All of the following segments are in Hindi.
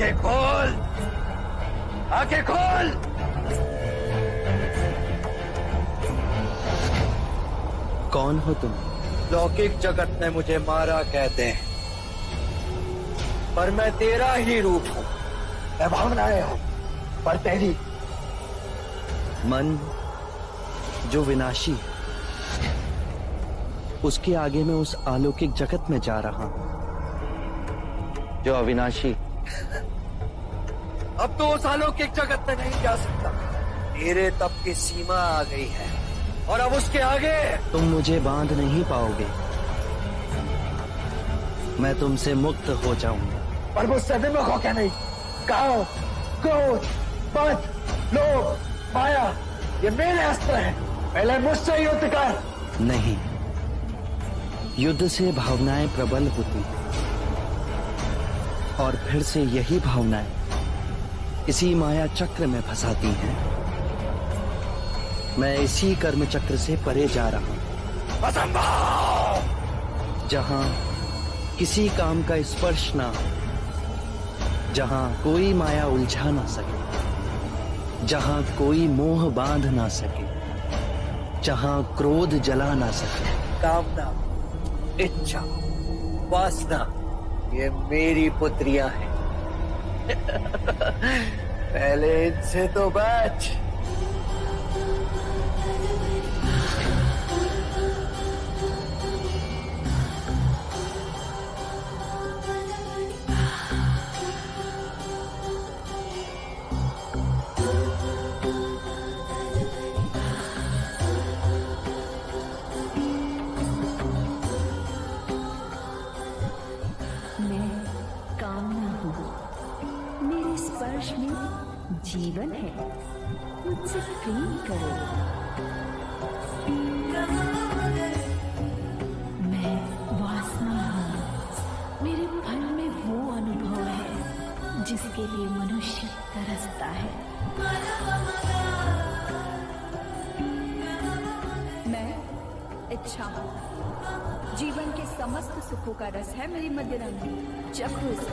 आंखें खोल, आंखें खोल। कौन हो तुम? लौकिक जगत में मुझे मारा कहते हैं, पर मैं तेरा ही रूप हूं। मैं भावनाएं हूं, पर तेरी। मन जो विनाशी है, उसके आगे मैं उस अलौकिक जगत में जा रहा हूं जो अविनाशी। अब तो उस अलौकिक जगत में नहीं जा सकता। तेरे तप की सीमा आ गई है, और अब उसके आगे तुम मुझे बांध नहीं पाओगे। मैं तुमसे मुक्त हो जाऊंगा। पर मुझसे विमुख हो क्या नहीं? काम, क्रोध, मद, लोभ, माया, ये मेरे अस्त्र हैं। पहले मुझसे युद्ध कर। नहीं, युद्ध से भावनाएं प्रबल होती हैं, और फिर से यही भावनाएं इसी माया चक्र में फंसाती हैं। मैं इसी कर्म चक्र से परे जा रहा हूं, असंभव। जहां किसी काम का स्पर्श ना हो, जहां कोई माया उलझा ना सके, जहां कोई मोह बांध ना सके, जहां क्रोध जला ना सके। कामना, इच्छा, वासना, ये मेरी पुत्रियां हैं। पहले इनसे तो बच। स्पर्श में जीवन है, मुझसे प्रेम करो। मैं वासना हूँ, मेरे फल में वो अनुभव है जिसके लिए मनुष्य तरसता है। मैं इच्छा हूँ, जीवन के समस्त सुखों का रस है मेरी मदिरांगी। चखो इसे।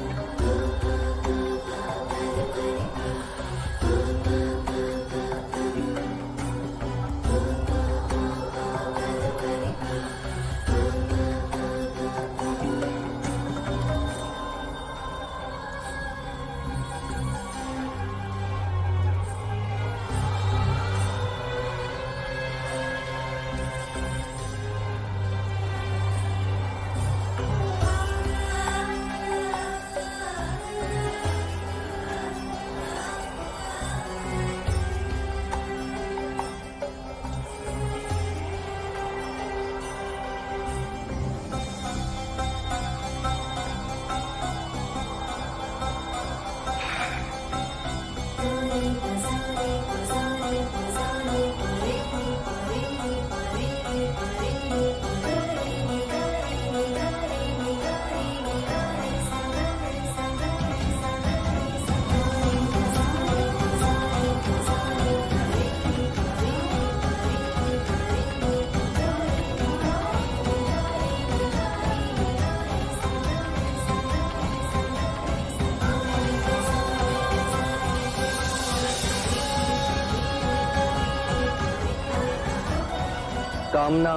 कामना,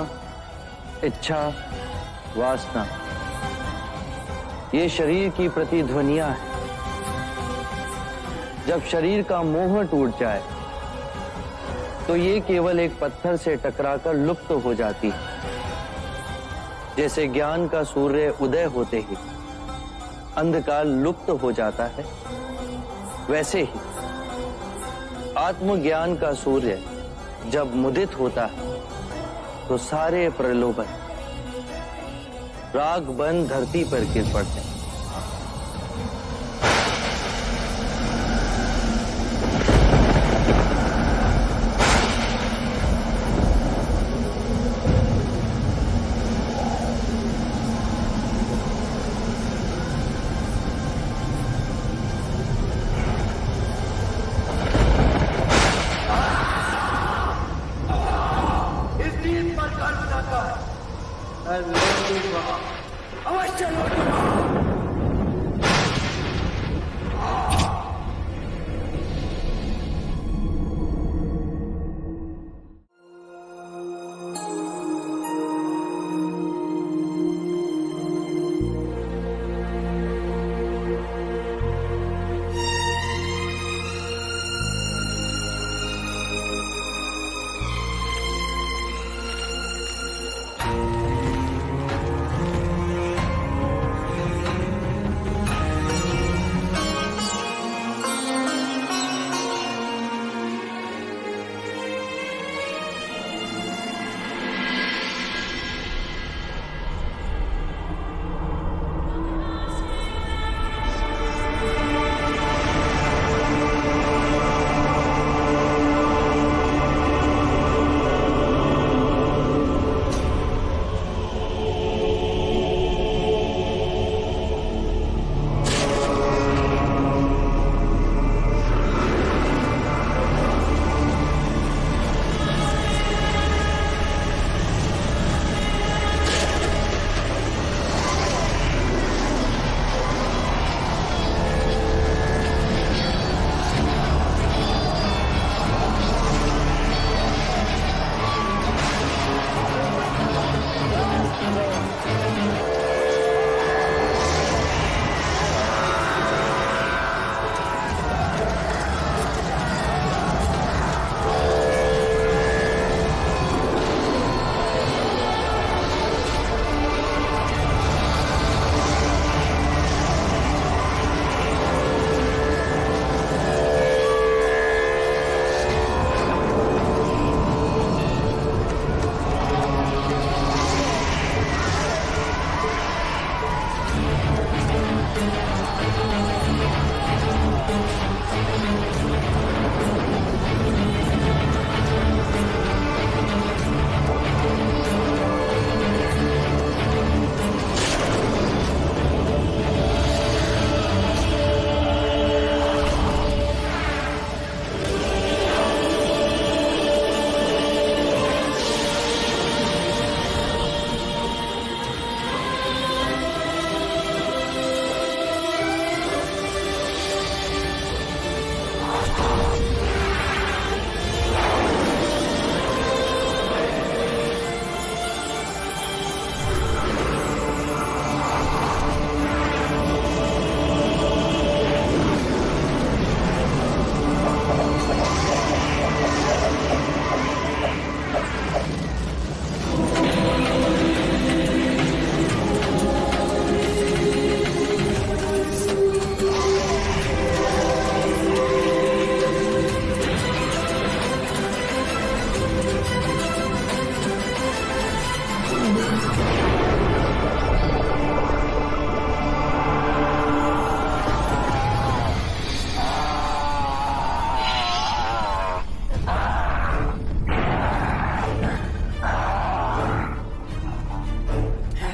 इच्छा, वासना, ये शरीर की प्रतिध्वनियां हैं। जब शरीर का मोह टूट जाए तो ये केवल एक पत्थर से टकराकर लुप्त हो जाती है। जैसे ज्ञान का सूर्य उदय होते ही अंधकार लुप्त हो जाता है, वैसे ही आत्मज्ञान का सूर्य जब मुदित होता है तो सारे प्रलोभन राग बन धरती पर गिर पड़ते हैं। अवश्य लौटूंगा।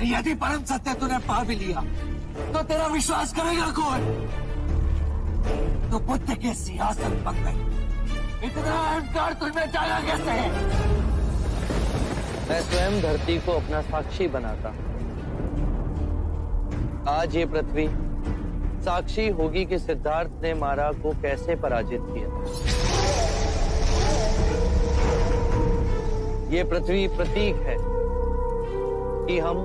यदि परम सत्य तूने पा भी लिया तो तेरा विश्वास करेगा कौन? तो बुद्ध के सिंहासन पर गई, इतना अहंकार तुझमें जागा कैसे है? मैं स्वयं धरती को अपना साक्षी बनाता हूं। आज ये पृथ्वी साक्षी होगी कि सिद्धार्थ ने मारा को कैसे पराजित किया। ये पृथ्वी प्रतीक है कि हम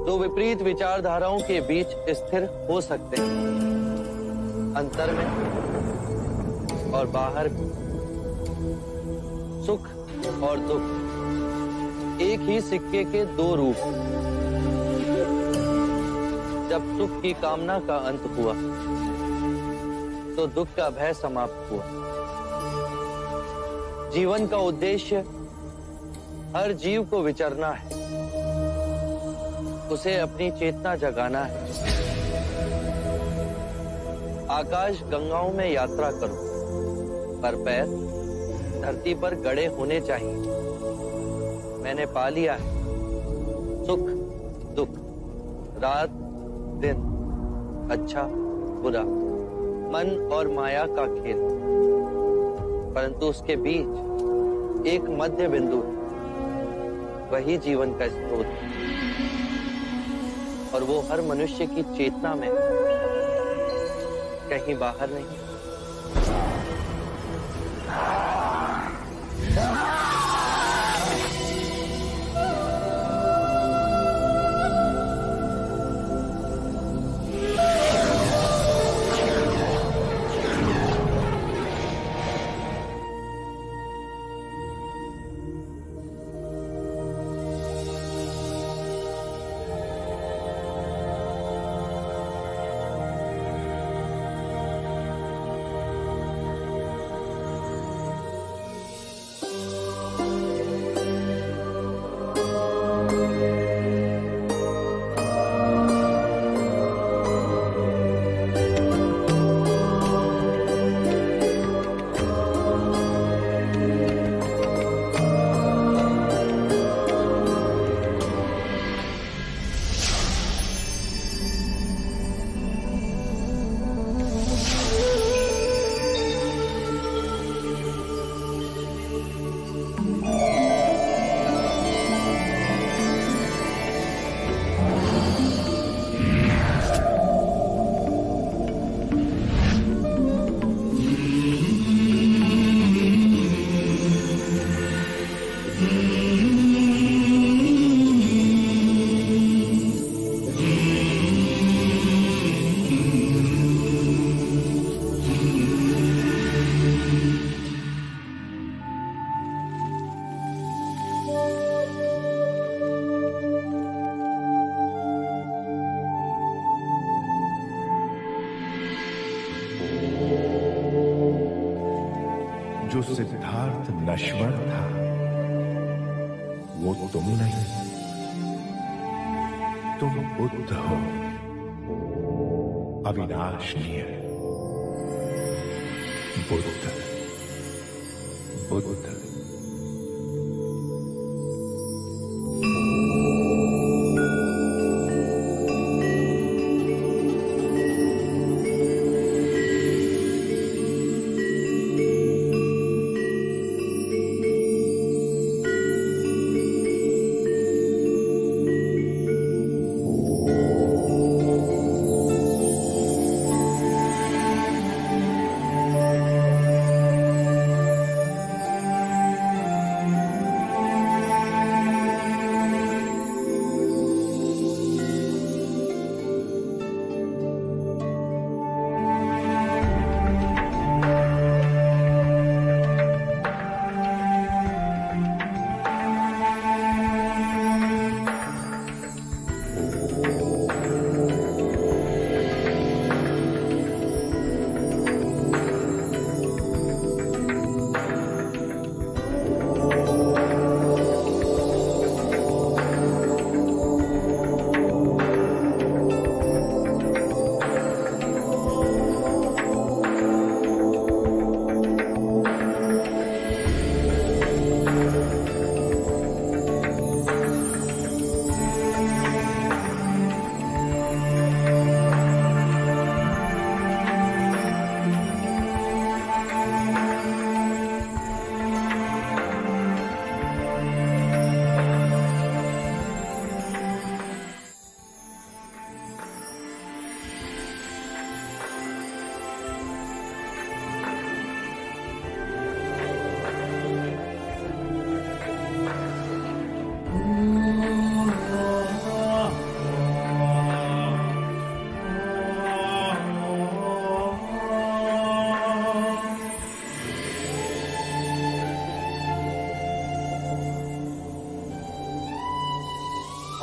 दो विपरीत विचारधाराओं के बीच स्थिर हो सकते हैं, अंतर में और बाहर में, सुख और दुख एक ही सिक्के के दो रूप। जब सुख की कामना का अंत हुआ तो दुख का भय समाप्त हुआ। जीवन का उद्देश्य हर जीव को विचरना है, उसे अपनी चेतना जगाना है। आकाश गंगाओं में यात्रा करो, पर पैर धरती पर गड़े होने चाहिए। मैंने पा लिया है सुख दुख, रात दिन, अच्छा बुरा, मन और माया का खेल, परंतु उसके बीच एक मध्य बिंदु है, वही जीवन का स्रोत है और वो हर मनुष्य की चेतना में, कहीं बाहर नहीं। जो सिद्धार्थ नश्वर था वो तुम नहीं, तुम बुद्ध हो, अविनाशनीय बुद्ध। बुद्ध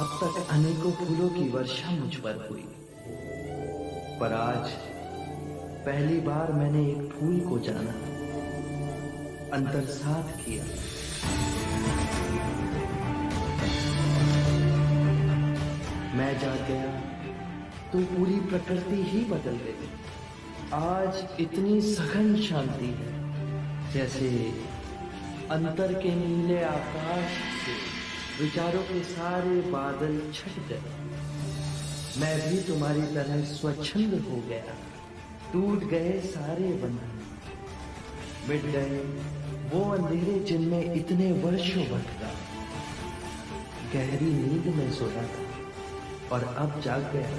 अब तक अनेकों फूलों की वर्षा मुझ पर हुई, पर आज पहली बार मैंने एक फूल को जाना, अंतर्सात किया। मैं जाग गया तो पूरी प्रकृति ही बदल गई। आज इतनी सघन शांति है, जैसे अंतर के नीले आकाश से विचारों के सारे बादल छट गए। मैं भी तुम्हारी तरह स्वच्छंद हो गया। टूट गए सारे बंधन, मिट गए वो अंधेरे जिनमें इतने वर्षों भटका। गहरी नींद में सोया था और अब जाग गया।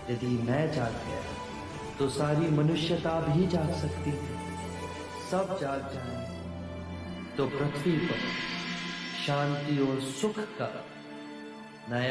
यदि मैं जाग गया तो सारी मनुष्यता भी जाग सकती है। सब जाग जाए तो पृथ्वी पर शांति और सुख का नया